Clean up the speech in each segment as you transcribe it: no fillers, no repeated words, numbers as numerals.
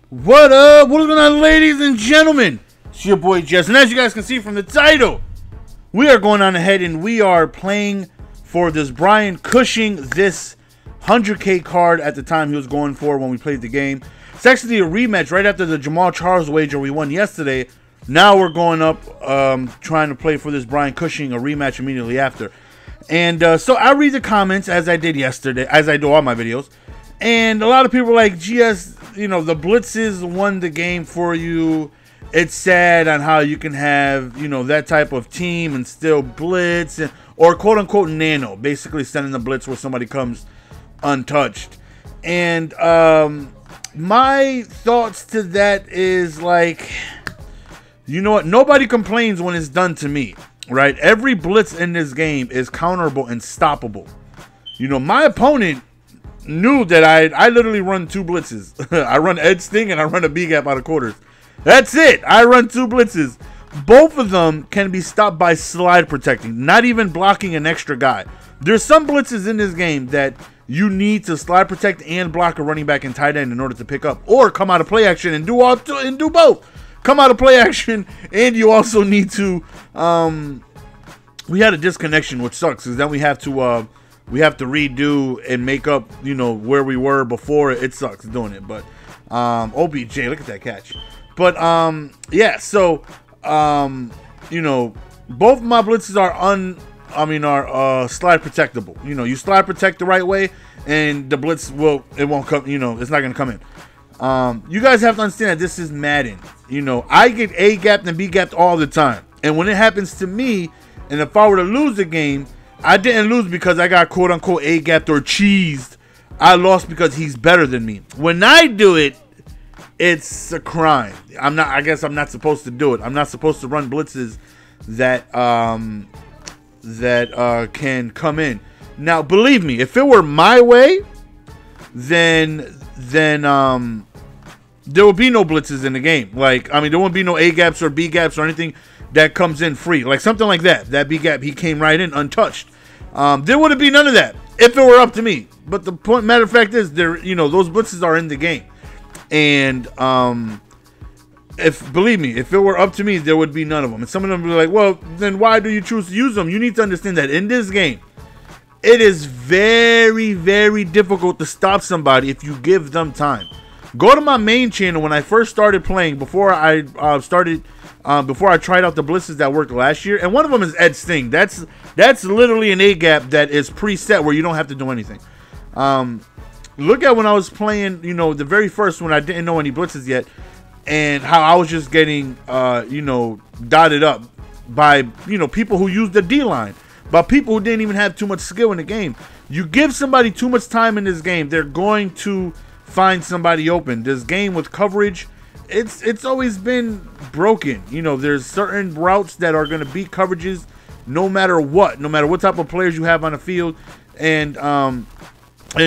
What up? What's going on, ladies and gentlemen? It's your boy Jess, and as you guys can see from the title, we are going on ahead and we are playing for this Brian Cushing, this 100K card at the time he was going for when we played the game. It's actually a rematch right after the Jamal Charles wager we won yesterday. Now we're going up trying to play for this Brian Cushing, a rematch immediately after. And so I read the comments as I did yesterday, as I do all my videos. And a lot of people are like, GS, you know, the blitzes won the game for you. It's sad on how you can have, you know, that type of team and still blitz, or quote unquote nano, basically sending the blitz where somebody comes untouched. And my thoughts to that is like, you know what? Nobody complains when it's done to me, right? Every blitz in this game is counterable and stoppable. You know, my opponent knew that I literally run two blitzes. I run edge sting and I run a B gap out of quarters. That's it. I run two blitzes. Both of them can be stopped by slide protecting, not even blocking an extra guy. There's some blitzes in this game that you need to slide protect and block a running back and tight end in order to pick up, or come out of play action and do both. Come out of play action, and you also need to we had a disconnection, which sucks, because then we have to redo and make up, you know, where we were before. It sucks doing it, but OBJ, look at that catch. But yeah, so you know, both my blitzes are slide protectable. You know, you slide protect the right way and the blitz won't come, you know, it's not gonna come in. You guys have to understand that this is Madden. You know, I get A gapped and B gapped all the time, and when it happens to me, and if I were to lose the game, I didn't lose because I got quote unquote A gapped or cheesed. I lost because he's better than me. When I do it, it's a crime. I guess I'm not supposed to do it. I'm not supposed to run blitzes that can come in. Now, believe me, if it were my way, then there would be no blitzes in the game. Like, I mean, there wouldn't be no A gaps or B gaps or anything that comes in free. Like something like that. That B gap, he came right in untouched. There wouldn't be none of that if it were up to me. But the matter of fact is, you know, those blitzes are in the game. And believe me, if it were up to me, there would be none of them. And some of them would be like, well, then why do you choose to use them? You need to understand that in this game, it is very, very difficult to stop somebody if you give them time. Go to my main channel when I first started playing, before I tried out the blitzes that worked last year, and one of them is Edge Sting. That's literally an A gap that is preset where you don't have to do anything. Look at when I was playing, you know, the very first when I didn't know any blitzes yet, and how I was just getting, you know, dotted up by, you know, people who used the D line, by people who didn't even have too much skill in the game. You give somebody too much time in this game, they're going to find somebody open. This game with coverage, it's always been broken. You know, there's certain routes that are going to beat coverages no matter what type of players you have on the field. And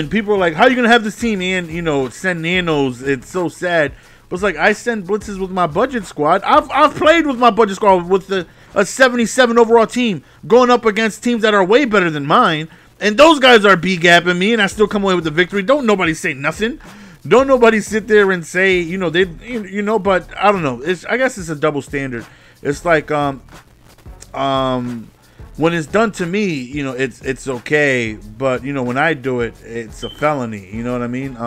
people are like, how are you going to have this team and, you know, send nanos? It's so sad. But it's like, I send blitzes with my budget squad. I've played with my budget squad with a 77 overall team, going up against teams that are way better than mine. And those guys are B-gapping me, and I still come away with the victory. Don't nobody say nothing. Don't nobody sit there and say, you know, you know, but I don't know. I guess it's a double standard. It's like, when it's done to me, you know, it's okay. But, you know, when I do it, it's a felony. You know what I mean?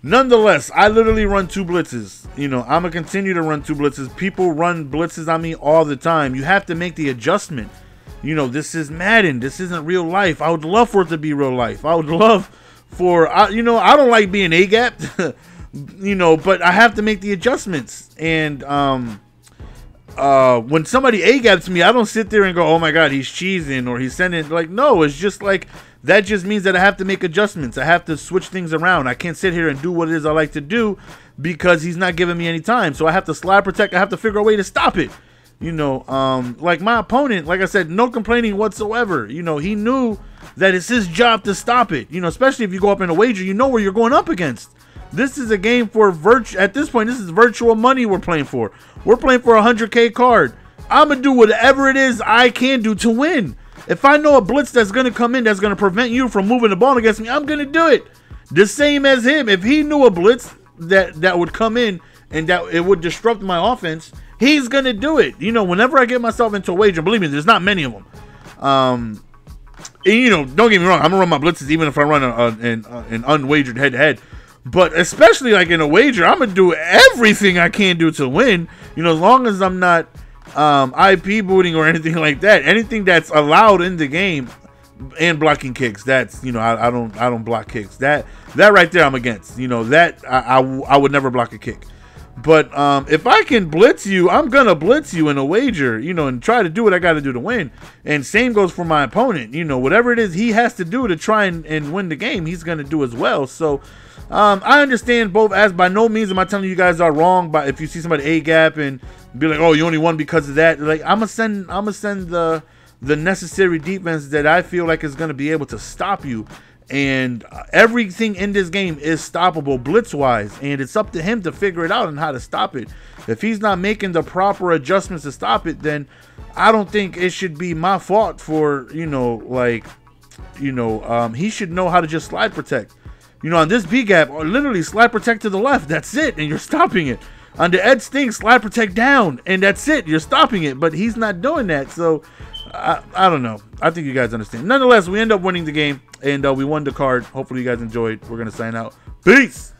Nonetheless, I literally run two blitzes. You know, I'm going to continue to run two blitzes. People run blitzes on me all the time. You have to make the adjustment. You know, this is Madden. This isn't real life. I would love for it to be real life. I would love for, you know, I don't like being A-gapped, you know, but I have to make the adjustments. And when somebody A-gaps me, I don't sit there and go, oh my God, he's cheesing or he's sending. Like, no, it's just like, that just means that I have to make adjustments. I have to switch things around. I can't sit here and do what it is I like to do because he's not giving me any time. So I have to slide protect. I have to figure a way to stop it. You know, like my opponent, like I said, no complaining whatsoever. You know, he knew that it's his job to stop it. You know, especially if you go up in a wager, you know where you're going up against. This is a game for at this point, this is virtual money we're playing for. We're playing for a 100K card. I'm going to do whatever it is I can do to win. If I know a blitz that's going to come in that's going to prevent you from moving the ball against me, I'm going to do it. The same as him. If he knew a blitz that would come in and that it would disrupt my offense, he's gonna do it. You know, whenever I get myself into a wager, believe me, there's not many of them. And, you know, don't get me wrong, I'm gonna run my blitzes even if I run an unwagered head-to-head. But especially like in a wager, I'm gonna do everything I can do to win. You know, as long as I'm not IP booting or anything like that, anything that's allowed in the game, and blocking kicks. That's, you know, I don't block kicks. That right there I'm against. You know, that I would never block a kick. But if I can blitz you, I'm gonna blitz you in a wager, you know, and try to do what I got to do to win. And same goes for my opponent. You know, whatever it is he has to do to try and win the game, he's gonna do as well. So I understand both. As by no means am I telling you guys are wrong. But if you see somebody A gap and be like, oh, you only won because of that, like I'm gonna send the necessary defense that I feel like is gonna be able to stop you. And everything in this game is stoppable blitz-wise, and it's up to him to figure it out and how to stop it. If he's not making the proper adjustments to stop it, then I don't think it should be my fault for, you know, like, you know, he should know how to just slide protect. You know, on this B gap, literally slide protect to the left. That's it, and you're stopping it. On the edge sting, slide protect down, and that's it. You're stopping it, but he's not doing that. So I don't know. I think you guys understand. Nonetheless, we end up winning the game, and we won the card. Hopefully you guys enjoyed. We're going to sign out. Peace.